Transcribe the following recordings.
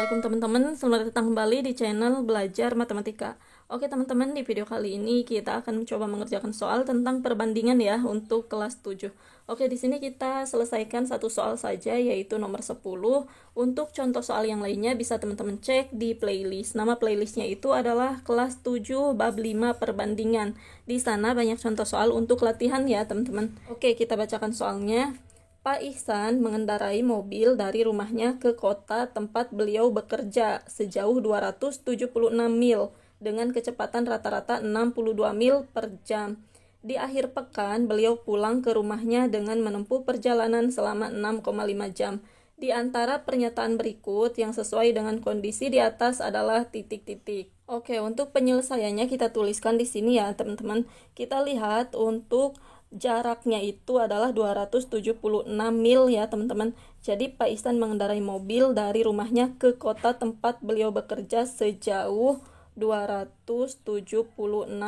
Assalamualaikum teman-teman, selamat datang kembali di channel Belajar Matematika. Oke teman-teman, di video kali ini kita akan mencoba mengerjakan soal tentang perbandingan ya untuk kelas 7. Oke, di sini kita selesaikan satu soal saja, yaitu nomor 10. Untuk contoh soal yang lainnya bisa teman-teman cek di playlist. Nama playlistnya itu adalah kelas 7 bab 5 perbandingan. Di sana banyak contoh soal untuk latihan ya teman-teman. Oke, kita bacakan soalnya. Pak Ihsan mengendarai mobil dari rumahnya ke kota tempat beliau bekerja sejauh 276 mil dengan kecepatan rata-rata 62 mil per jam. Di akhir pekan, beliau pulang ke rumahnya dengan menempuh perjalanan selama 6,5 jam. Di antara pernyataan berikut yang sesuai dengan kondisi di atas adalah titik-titik. Oke, untuk penyelesaiannya kita tuliskan di sini ya, teman-teman. Kita lihat untuk jaraknya itu adalah 276 mil ya teman-teman. Jadi Pak Ihsan mengendarai mobil dari rumahnya ke kota tempat beliau bekerja sejauh 276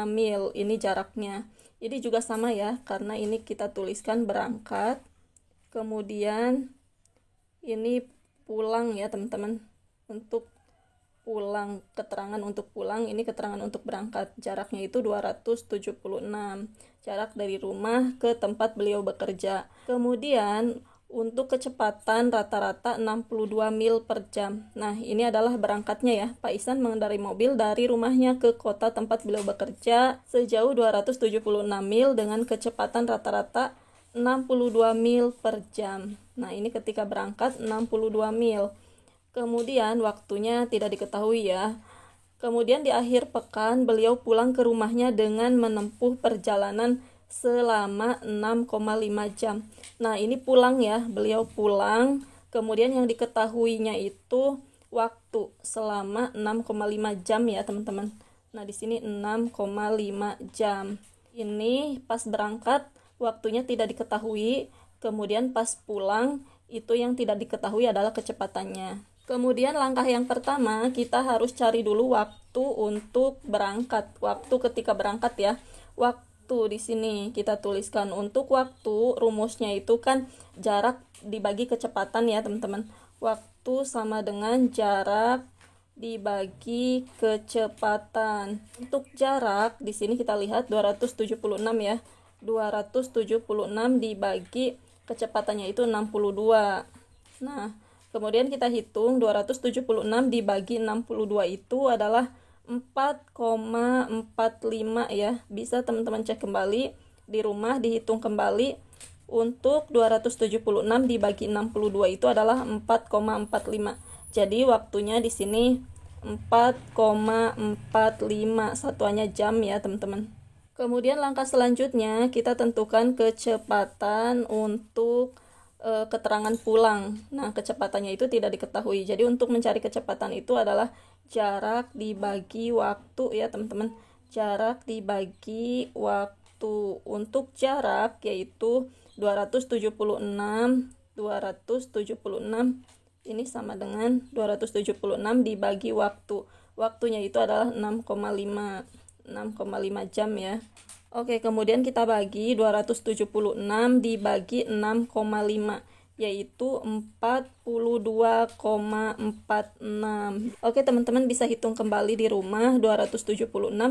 mil. Ini jaraknya. Ini juga sama ya, karena ini kita tuliskan berangkat. Kemudian ini pulang ya teman-teman. Untuk pulang, keterangan untuk pulang, ini keterangan untuk berangkat. Jaraknya itu 276. Jarak dari rumah ke tempat beliau bekerja. Kemudian untuk kecepatan rata-rata 62 mil per jam. Nah, ini adalah berangkatnya ya. Pak Ihsan mengendarai mobil dari rumahnya ke kota tempat beliau bekerja sejauh 276 mil dengan kecepatan rata-rata 62 mil per jam. Nah, ini ketika berangkat 62 mil. Kemudian waktunya tidak diketahui ya. Kemudian di akhir pekan beliau pulang ke rumahnya dengan menempuh perjalanan selama 6,5 jam. Nah, ini pulang ya, beliau pulang. Kemudian yang diketahuinya itu waktu selama 6,5 jam ya, teman-teman. Nah, di sini 6,5 jam. Ini pas berangkat waktunya tidak diketahui, kemudian pas pulang itu yang tidak diketahui adalah kecepatannya. Kemudian langkah yang pertama, kita harus cari dulu waktu untuk berangkat. Waktu ketika berangkat ya. Waktu di sini kita tuliskan. Untuk waktu, rumusnya itu kan jarak dibagi kecepatan ya teman-teman. Waktu sama dengan jarak dibagi kecepatan. Untuk jarak, di sini kita lihat 276 ya. 276 dibagi kecepatannya itu 62. Nah, kemudian kita hitung 276 dibagi 62 itu adalah 4,45 ya. Bisa teman-teman cek kembali di rumah, dihitung kembali. Untuk 276 dibagi 62 itu adalah 4,45. Jadi waktunya di sini 4,45, satuannya jam ya teman-teman. Kemudian langkah selanjutnya kita tentukan kecepatan untuk keterangan pulang. Nah, kecepatannya itu tidak diketahui. Jadi untuk mencari kecepatan itu adalah jarak dibagi waktu ya, teman-teman. Jarak dibagi waktu. Untuk jarak yaitu 276 ini sama dengan 276 dibagi waktu. Waktunya itu adalah 6,5 jam ya. Oke, kemudian kita bagi 276 dibagi 6,5, yaitu 42,46. Oke, teman-teman bisa hitung kembali di rumah. 276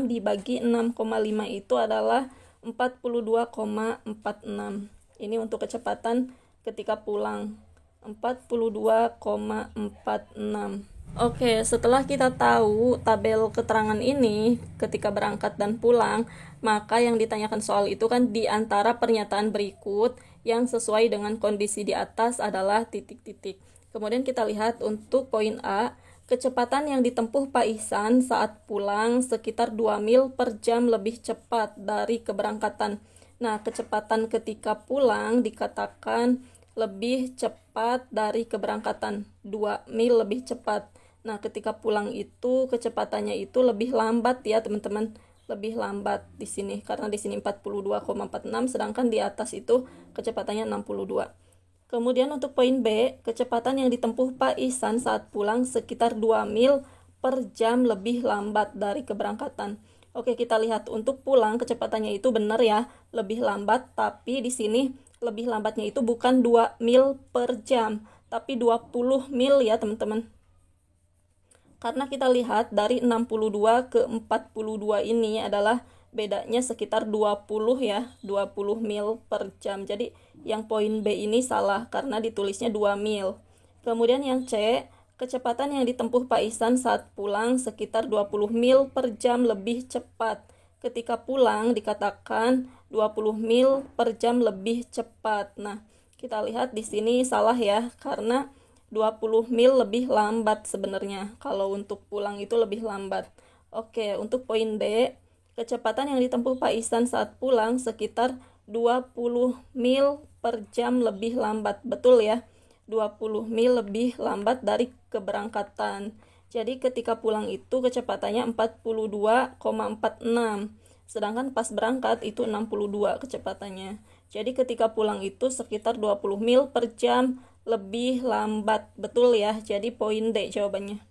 dibagi 6,5 itu adalah 42,46. Ini untuk kecepatan ketika pulang. 42,46. Oke, setelah kita tahu tabel keterangan ini ketika berangkat dan pulang, maka yang ditanyakan soal itu kan di antara pernyataan berikut yang sesuai dengan kondisi di atas adalah titik-titik. Kemudian kita lihat untuk poin A, kecepatan yang ditempuh Pak Ihsan saat pulang sekitar 2 mil per jam lebih cepat dari keberangkatan. Nah, kecepatan ketika pulang dikatakan lebih cepat dari keberangkatan, 2 mil lebih cepat. Nah, ketika pulang itu kecepatannya itu lebih lambat ya, teman-teman. Lebih lambat di sini karena di sini 42,46 sedangkan di atas itu kecepatannya 62. Kemudian untuk poin B, kecepatan yang ditempuh Pak Ihsan saat pulang sekitar 2 mil per jam lebih lambat dari keberangkatan. Oke, kita lihat untuk pulang kecepatannya itu benar ya, lebih lambat, tapi di sini lebih lambatnya itu bukan 2 mil per jam, tapi 20 mil ya, teman-teman. Karena kita lihat dari 62 ke 42 ini adalah bedanya sekitar 20 ya, 20 mil per jam. Jadi yang poin B ini salah karena ditulisnya 2 mil. Kemudian yang C, kecepatan yang ditempuh Pak Ihsan saat pulang sekitar 20 mil per jam lebih cepat. Ketika pulang dikatakan 20 mil per jam lebih cepat. Nah, kita lihat di sini salah ya, karena 20 mil lebih lambat sebenarnya. Kalau untuk pulang itu lebih lambat. Oke, untuk poin D, kecepatan yang ditempuh Pak Ihsan saat pulang sekitar 20 mil per jam lebih lambat. Betul ya? 20 mil lebih lambat dari keberangkatan. Jadi ketika pulang itu kecepatannya 42,46. Sedangkan pas berangkat itu 62 kecepatannya. Jadi ketika pulang itu sekitar 20 mil per jam lebih lambat. Betul ya? Jadi poin D jawabannya.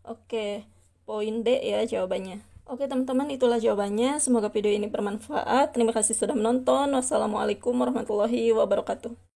Oke, poin D ya jawabannya. Oke teman-teman, itulah jawabannya. Semoga video ini bermanfaat. Terima kasih sudah menonton. Wassalamualaikum warahmatullahi wabarakatuh.